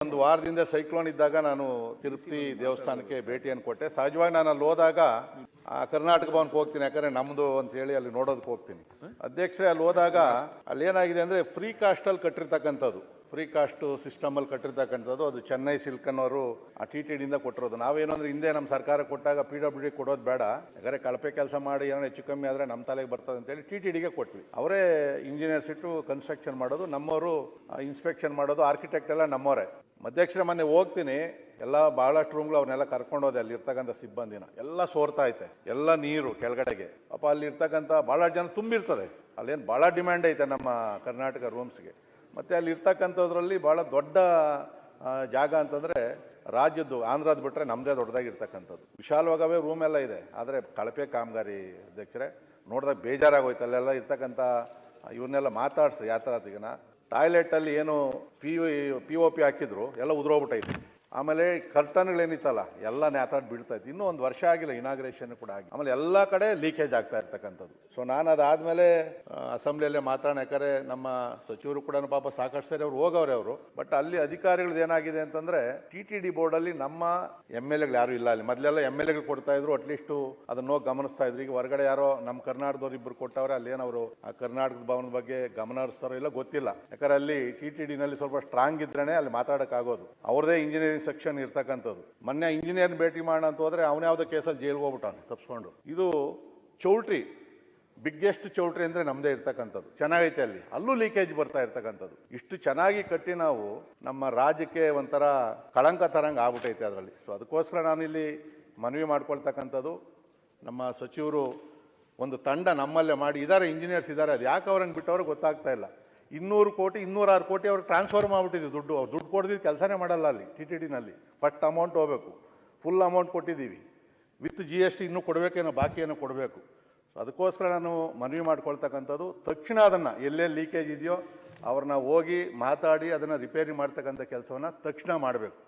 ಒಂದು ವಾರದಿಂದ ಸೈಕ್ಲೋನ್ ಇದ್ದಾಗ ನಾನು ತಿರುಪತಿ ದೇವಸ್ಥಾನಕ್ಕೆ ಭೇಟಿಯನ್ನು ಕೊಟ್ಟೆ. ಸಹಜವಾಗಿ ನಾನು ಅಲ್ಲಿ ಹೋದಾಗ ಕರ್ನಾಟಕ ಭವನಕ್ಕೆ ಹೋಗ್ತೀನಿ, ಯಾಕಂದ್ರೆ ನಮ್ದು ಅಂತ ಹೇಳಿ ಅಲ್ಲಿ ನೋಡೋದಕ್ಕೆ ಹೋಗ್ತೀನಿ. ಅಧ್ಯಕ್ಷರೇ, ಅಲ್ಲಿ ಹೋದಾಗ ಅಲ್ಲಿ ಏನಾಗಿದೆ ಅಂದ್ರೆ ಫ್ರೀ ಕಾಸ್ಟ್ ಅಲ್ಲಿ ಕಟ್ಟಿರ್ತಕ್ಕಂಥದ್ದು, ಫ್ರೀ ಕಾಸ್ಟ್ ಸಿಸ್ಟಮ್ ಅಲ್ಲಿ ಕಟ್ಟಿರ್ತಕ್ಕಂಥದ್ದು. ಅದು ಚೆನ್ನೈ ಸಿಲ್ಕ್ ಅನ್ನೋರು TTD ಇಂದ ಕೊಟ್ಟಿರೋದು. ನಾವೇನು ಅಂದ್ರೆ ಹಿಂದೆ ನಮ್ಮ ಸರ್ಕಾರ ಕೊಟ್ಟಾಗ PWD ಕೊಡೋದು ಬೇಡ, ಯಾಕಂದ್ರೆ ಕಳಪೆ ಕೆಲಸ ಮಾಡಿ ಏನೋ ಹೆಚ್ಚು ಕಮ್ಮಿ ಆದ್ರೆ ನಮ್ಮ ತಲೆಗೆ ಬರ್ತದೆ ಅಂತೇಳಿ TTDಗೆ ಕೊಟ್ವಿ. ಅವರೇ ಇಂಜಿನಿಯರ್ಸ್ ಇಟ್ಟು ಕನ್ಸ್ಟ್ರಕ್ಷನ್ ಮಾಡೋದು, ನಮ್ಮವರು ಇನ್ಸ್ಪೆಕ್ಷನ್ ಮಾಡೋದು, ಆರ್ಕಿಟೆಕ್ಟ್ ಎಲ್ಲ ನಮ್ಮವರೇ. ಅಧ್ಯಕ್ಷರ ಮೊನ್ನೆ ಹೋಗ್ತೀನಿ, ಎಲ್ಲ ಬಹಳಷ್ಟು ರೂಮ್ಗಳು ಅವ್ರನ್ನೆಲ್ಲ ಕರ್ಕೊಂಡೋದೆ. ಅಲ್ಲಿ ಇರ್ತಕ್ಕಂಥ ಸಿಬ್ಬಂದಿನ ಎಲ್ಲ ಸೋರ್ತಾ ಐತೆ, ಎಲ್ಲ ನೀರು ಕೆಳಗಡೆಗೆ. ಪಾಪ ಅಲ್ಲಿ ಇರ್ತಕ್ಕಂಥ ಬಹಳ ಜನ ತುಂಬಿರ್ತದೆ. ಅಲ್ಲೇನು ಬಹಳ ಡಿಮ್ಯಾಂಡ್ ಐತೆ ನಮ್ಮ ಕರ್ನಾಟಕ ರೂಮ್ಸ್ಗೆ. ಮತ್ತೆ ಅಲ್ಲಿ ಇರ್ತಕ್ಕಂಥದ್ರಲ್ಲಿ ಬಹಳ ದೊಡ್ಡ ಜಾಗ ಅಂತಂದ್ರೆ ರಾಜ್ಯದ್ದು, ಆಂಧ್ರದ್ದು ಬಿಟ್ರೆ ನಮ್ಮದೇ ದೊಡ್ಡದಾಗಿರ್ತಕ್ಕಂಥದ್ದು. ವಿಶಾಲವಾಗವೇ ರೂಮ್ ಎಲ್ಲ ಇದೆ, ಆದರೆ ಕಳಪೆ ಕಾಮಗಾರಿ ಅಧ್ಯಕ್ಷರೇ. ನೋಡಿದಾಗ ಬೇಜಾರಾಗೋಯ್ತು. ಅಲ್ಲೆಲ್ಲ ಇರ್ತಕ್ಕಂಥ ಇವನ್ನೆಲ್ಲ ಮಾತಾಡ್ಸಿ ಯಾವ ಥರ ತೆಗಿನ ಟಾಯ್ಲೆಟಲ್ಲಿ ಏನು POP ಹಾಕಿದ್ರು, ಎಲ್ಲ ಉದುರೋಗ್ಬಿಟ್ಟೈತಿ. ಆಮೇಲೆ ಕರ್ಟನ್ಗಳೇನಿತ್ತಲ್ಲ ಎಲ್ಲ ನೇತಾಡ್ ಬೀಳ್ತಾ ಇತ್ತು. ಇನ್ನೂ ಒಂದು ವರ್ಷ ಆಗಿಲ್ಲ, ಇನಾಗ್ರೇಷನ್ ಕೂಡ ಆಗಿ. ಆಮೇಲೆ ಎಲ್ಲ ಕಡೆ ಲೀಕೇಜ್ ಆಗ್ತಾ ಇರ್ತಕ್ಕಂಥದ್ದು. ಸೊ ನಾನು ಅದಾದ್ಮೇಲೆ ಅಸೆಂಬ್ಲಿಯಲ್ಲೇ ಮಾತಾಡೋಣ, ಯಾಕಂದ್ರೆ ನಮ್ಮ ಸಚಿವರು ಕೂಡ ಪಾಪ ಸಾಕಷ್ಟು ಸರಿ ಅವ್ರು ಹೋಗವ್ರೆ ಅವರು. ಬಟ್ ಅಲ್ಲಿ ಅಧಿಕಾರಿಗಳದ್ದು ಏನಾಗಿದೆ ಅಂತಂದ್ರೆ TTD ಬೋರ್ಡಲ್ಲಿ ನಮ್ಮ MLAಗಳು ಯಾರು ಇಲ್ಲ. ಅಲ್ಲಿ ಮೊದಲೆಲ್ಲ MLAಗಳು ಕೊಡ್ತಾ ಇದ್ರು, ಅಟ್ಲೀಸ್ಟ್ ಅದನ್ನ ಹೋಗಿ ಗಮನಿಸ್ತಾ ಇದ್ರು. ಈಗ ಹೊರಗಡೆ ಯಾರೋ ನಮ್ಮ ಕರ್ನಾಟಕದವ್ರು ಇಬ್ಬರು ಕೊಟ್ಟವ್ರೆ. ಅಲ್ಲೇನವರು ಆ ಕರ್ನಾಟಕದ ಭವನದ ಬಗ್ಗೆ ಗಮನ ಹರಿಸ್ತಾರೋ ಇಲ್ಲ ಗೊತ್ತಿಲ್ಲ. ಯಾಕಂದ್ರೆ ಅಲ್ಲಿ TTD ನಲ್ಲಿ ಸ್ವಲ್ಪ ಸ್ಟ್ರಾಂಗ್ ಇದ್ರೇನೆ ಅಲ್ಲಿ ಮಾತಾಡೋಕ್ಕಾಗೋದು. ಅವ್ರದೇ ಇಂಜಿನಿಯರಿಂಗ್ ಸೆಕ್ಷನ್ ಇರ್ತಕ್ಕಂಥದ್ದು. ಮೊನ್ನೆ ಇಂಜಿನಿಯರ್ ಭೇಟಿ ಮಾಡೋಣ ಅಂತ ಹೋದ್ರೆ ಅವನ್ಯಾವುದೋ ಕೇಸಲ್ಲಿ ಜೈಲ್ಗೆ ಹೋಗ್ಬಿಟ್ಟಾನೆ ತಪ್ಪಿಸ್ಕೊಂಡು. ಇದು ಚೌಲ್ಟ್ರಿ, ಬಿಗ್ಗೆಸ್ಟ್ ಚೌಲ್ಟ್ರಿ ಅಂದ್ರೆ ನಮ್ದೇ ಇರ್ತಕ್ಕಂಥದ್ದು. ಚೆನ್ನಾಗೈತೆ, ಅಲ್ಲಿ ಅಲ್ಲೂ ಲೀಕೇಜ್ ಬರ್ತಾ ಇರ್ತಕ್ಕಂಥದ್ದು. ಇಷ್ಟು ಚೆನ್ನಾಗಿ ಕಟ್ಟಿ ನಾವು ನಮ್ಮ ರಾಜ್ಯಕ್ಕೆ ಒಂಥರ ಕಳಂಕ ತರಂಗ ಆಗ್ಬಿಟ್ಟೈತೆ ಅದರಲ್ಲಿ. ಸೊ ಅದಕ್ಕೋಸ್ಕರ ನಾನಿಲ್ಲಿ ಮನವಿ ಮಾಡ್ಕೊಳ್ತಕ್ಕಂಥದ್ದು, ನಮ್ಮ ಸಚಿವರು ಒಂದು ತಂಡ ನಮ್ಮಲ್ಲೇ ಮಾಡಿ ಇದ್ದಾರೆ, ಇಂಜಿನಿಯರ್ಸ್ ಇದ್ದಾರೆ. ಅದು ಯಾಕೆ ಅವ್ರಂಗೆ ಬಿಟ್ಟವ್ರು ಗೊತ್ತಾಗ್ತಾ ಇಲ್ಲ. 200 ಕೋಟಿ 206 ಕೋಟಿ ಅವ್ರು ಟ್ರಾನ್ಸ್ಫರ್ ಮಾಡಿಬಿಟ್ಟಿದ್ವಿ. ದುಡ್ಡು ಕೊಡ್ದಿದ್ದು ಕೆಲಸನೇ ಮಾಡಲ್ಲ ಅಲ್ಲಿ TTD ನಲ್ಲಿ. ಫಸ್ಟ್ ಅಮೌಂಟ್ ಹೋಗಬೇಕು, ಫುಲ್ ಅಮೌಂಟ್ ಕೊಟ್ಟಿದ್ದೀವಿ, ವಿತ್ GST ಇನ್ನೂ ಕೊಡಬೇಕೇನೋ, ಬಾಕಿ ಏನೋ ಕೊಡಬೇಕು. ಅದಕ್ಕೋಸ್ಕರ ನಾನು ಮನವಿ ಮಾಡ್ಕೊಳ್ತಕ್ಕಂಥದ್ದು, ತಕ್ಷಣ ಅದನ್ನು ಎಲ್ಲೆಲ್ಲಿ ಲೀಕೇಜ್ ಇದೆಯೋ ಅವ್ರನ್ನ ಹೋಗಿ ಮಾತಾಡಿ ಅದನ್ನು ರಿಪೇರಿ ಮಾಡ್ತಕ್ಕಂಥ ಕೆಲಸವನ್ನು ತಕ್ಷಣ ಮಾಡಬೇಕು.